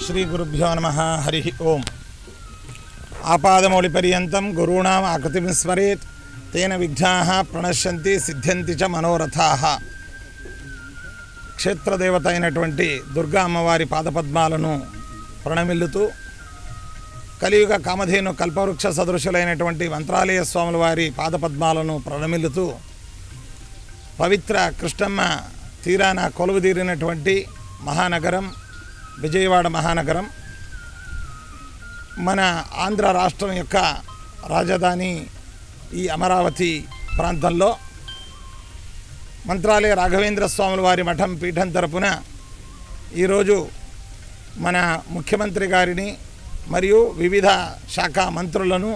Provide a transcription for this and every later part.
श्री गुरुभ्यो नमः हरि ओम आपादमौलिपर्यन्तं गुरूणाम् आकृतिं स्मरेत् तेन विघ्नाः प्रणश्यन्ति सिद्ध्यन्ति च मनोरथाः। क्षेत्रदेवత అయినటువంటి దుర్గా అమ్మవారి పాదపద్మాలను ప్రణమిల్లుతూ కలియుగ కామధేను కల్పవృక్ష సదృశులైనటువంటి మంత్రాలయ స్వాముల వారి పాదపద్మాలను ప్రణమిల్లుతూ పవిత్ర కృష్ణమ్మ తీరాన కొలువుదీరినటువంటి మహానగరం విజయవాడ మహానగరం మన ఆంధ్ర రాష్ట్రం యొక్క రాజధాని ఈ అమరావతి ప్రాంతంలో మంత్రాలయ రాఘవేంద్ర స్వాముల వారి మఠం పీఠం తరపున ఈరోజు మన ముఖ్యమంత్రి గారిని మరియు వివిధ శాఖ మంత్రులను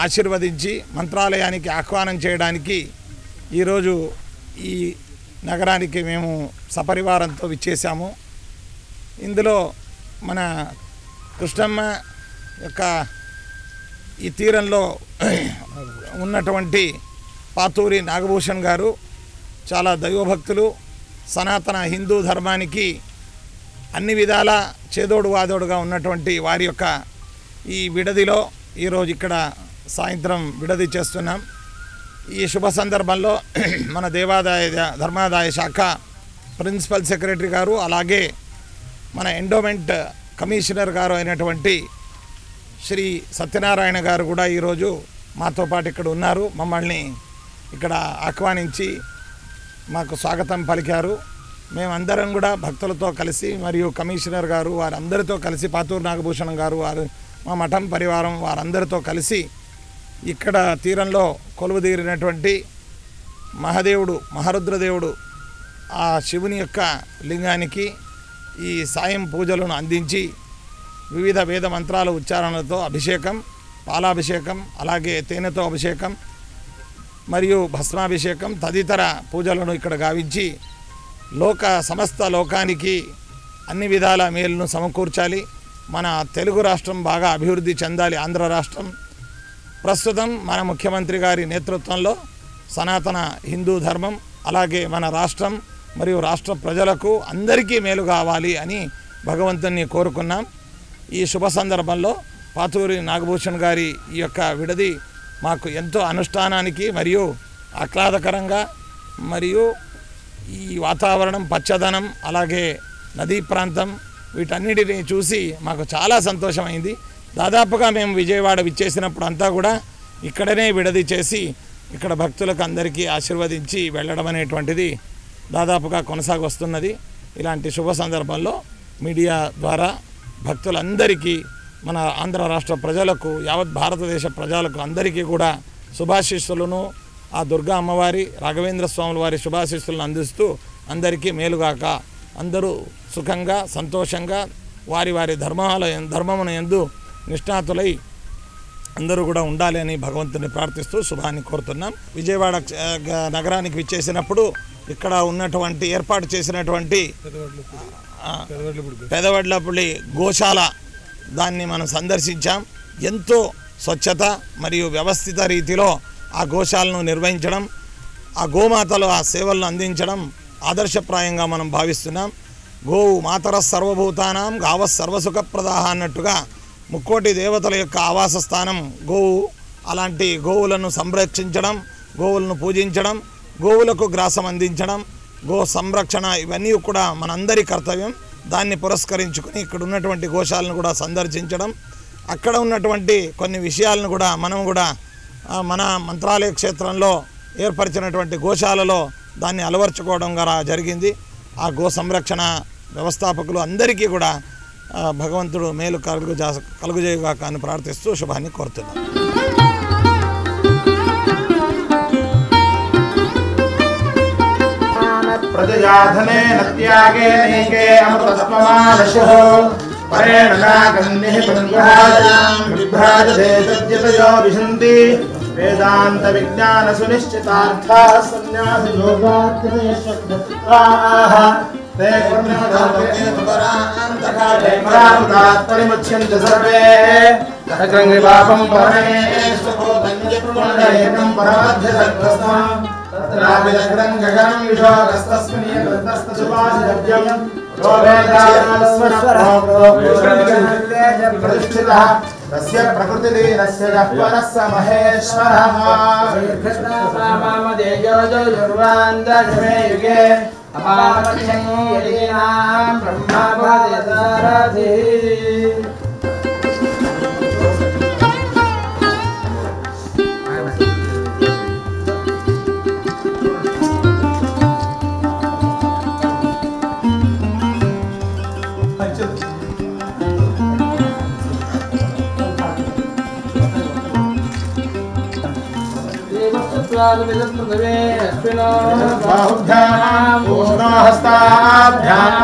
ఆశీర్వదించి మంత్రాలయానికి ఆహ్వానం చేయడానికి ఈరోజు ఈ నగరానికి మేము సపరివారంతో విచ్చేసాము। ఇందులో మన కృష్ణమ్మ యొక్క ఈ తీరంలో ఉన్నటువంటి పాతూరి నాగభూషణ్ గారు చాలా దైవభక్తులు, సనాతన హిందూ ధర్మానికి అన్ని విధాల చేదోడు వాదోడుగా ఉన్నటువంటి వారి యొక్క ఈ విడదిలో ఈరోజు ఇక్కడ సాయంత్రం విడది చేస్తున్నాం। ఈ శుభ సందర్భంలో మన దేవాదాయ ధర్మాదాయ శాఖ ప్రిన్సిపల్ సెక్రటరీ గారు అలాగే మన ఎండోమెంట్ కమిషనర్ గారు అయినటువంటి శ్రీ సత్యనారాయణ గారు కూడా ఈరోజు మాతో పాటు ఇక్కడ ఉన్నారు। మమ్మల్ని ఇక్కడ ఆహ్వానించి మాకు స్వాగతం పలికారు। మేమందరం కూడా భక్తులతో కలిసి మరియు కమిషనర్ గారు వారందరితో కలిసి పాతూరు నాగభూషణం గారు వారు మా మఠం పరివారం వారందరితో కలిసి ఇక్కడ తీరంలో కొలువుదీరినటువంటి మహాదేవుడు మహారుద్రదేవుడు ఆ శివుని యొక్క లింగానికి ఈ సాయం పూజలను అందించి వివిధ వేద మంత్రాల ఉచ్చారణలతో అభిషేకం, పాలాభిషేకం, అలాగే తేనెతో అభిషేకం మరియు భస్మాభిషేకం తదితర పూజలను ఇక్కడ గావించి సమస్త లోకానికి అన్ని విధాల మేలును సమకూర్చాలి। మన తెలుగు రాష్ట్రం బాగా అభివృద్ధి చెందాలి। ఆంధ్ర రాష్ట్రం ప్రస్తుతం మన ముఖ్యమంత్రి గారి నేతృత్వంలో సనాతన హిందూ ధర్మం అలాగే మన రాష్ట్రం మరియు రాష్ట్ర ప్రజలకు అందరికీ మేలు కావాలి అని భగవంతుని కోరుకున్నాం। ఈ శుభ సందర్భంలో పాతూరి నాగభూషణ్ గారి ఈ యొక్క విడది మాకు ఎంతో అనుష్ఠానానికి మరియు ఆహ్లాదకరంగా మరియు ఈ వాతావరణం పచ్చదనం అలాగే నదీ ప్రాంతం వీటన్నిటిని చూసి మాకు చాలా సంతోషమైంది। దాదాపుగా మేము విజయవాడ విచ్చేసినప్పుడు అంతా కూడా ఇక్కడనే విడది చేసి ఇక్కడ భక్తులకు అందరికీ ఆశీర్వదించి వెళ్ళడం అనేటువంటిది దాదాపుగా కొనసాగొస్తున్నది। ఇలాంటి శుభ సందర్భంలో మీడియా ద్వారా భక్తులందరికీ మన ఆంధ్ర రాష్ట్ర ప్రజలకు యావత్ భారతదేశ ప్రజలకు అందరికీ కూడా శుభాశీస్సులను ఆ దుర్గా అమ్మవారి రాఘవేంద్ర స్వాముల వారి శుభాశీస్సులను అందిస్తూ అందరికీ మేలుగాక అందరూ సుఖంగా సంతోషంగా వారి వారి ధర్మమున యందు నిష్ణాతులై అందరూ కూడా ఉండాలి అని భగవంతుని ప్రార్థిస్తూ శుభాన్ని కోరుతున్నాం। విజయవాడ నగరానికి విచ్చేసినప్పుడు ఇక్కడ ఉన్నటువంటి ఏర్పాటు చేసినటువంటి పెదవడ్లపల్లి గోశాల దాన్ని మనం సందర్శించాం। ఎంతో స్వచ్ఛత మరియు వ్యవస్థిత రీతిలో ఆ గోశాలను నిర్వహించడం ఆ గోమాతలు ఆ సేవలను అందించడం ఆదర్శప్రాయంగా మనం భావిస్తున్నాం। గోవు మాతర సర్వభూతానాం గావ సర్వసుఖప్రదాహ అన్నట్టుగా ముక్కోటి దేవతల యొక్క ఆవాస స్థానం గోవు। అలాంటి గోవులను సంరక్షించడం, గోవులను పూజించడం, గోవులకు గ్రాసం అందించడం, గో సంరక్షణ ఇవన్నీ కూడా మనందరి కర్తవ్యం. దాన్ని పురస్కరించుకొని ఇక్కడ ఉన్నటువంటి గోశాలను కూడా సందర్శించడం, అక్కడ ఉన్నటువంటి కొన్ని విషయాలను కూడా మనం కూడా మన మంత్రాలయ క్షేత్రంలో ఏర్పరిచినటువంటి గోశాలలో దాన్ని అలవర్చుకోవడం ద్వారా జరిగింది. ఆ గో సంరక్షణ వ్యవస్థాపకులు అందరికీ కూడా భగవంతుడు మేలు కలుగుజేయుగాక అని ప్రార్థిస్తూ శుభాన్ని కోరుతున్నాను. ప్రజయాధనేన త్యాగేనైకే అమృతస్మమానశః పరేణ నాగన్నిః పరిగ్రహాయాం విభ్రాజతే తద్యతయో విశంతి వేదాంత విజ్ఞాన సునిశ్చితార్థా సన్యాస యోగాత్మేశ్వరాః తే పరిముచ్యంతి సర్వే తగ్రంగిపాపం పరమేశ్వరం పరమధ్య సర్వస్వం తత్రావిదగ్రం గగనం విశోకస్తస్మిన్ గ్రంథస్తసుపాసిద్యం ప్రతిష్ఠితః తస్య ప్రకృతిలీనస్య యః పరః స మహేశ్వరః యుగే అపామత్యం యదీనాం బ్రహ్మపదేదారాధిః. బాహుభ్యాం పూర్ణహస్తాభ్యాం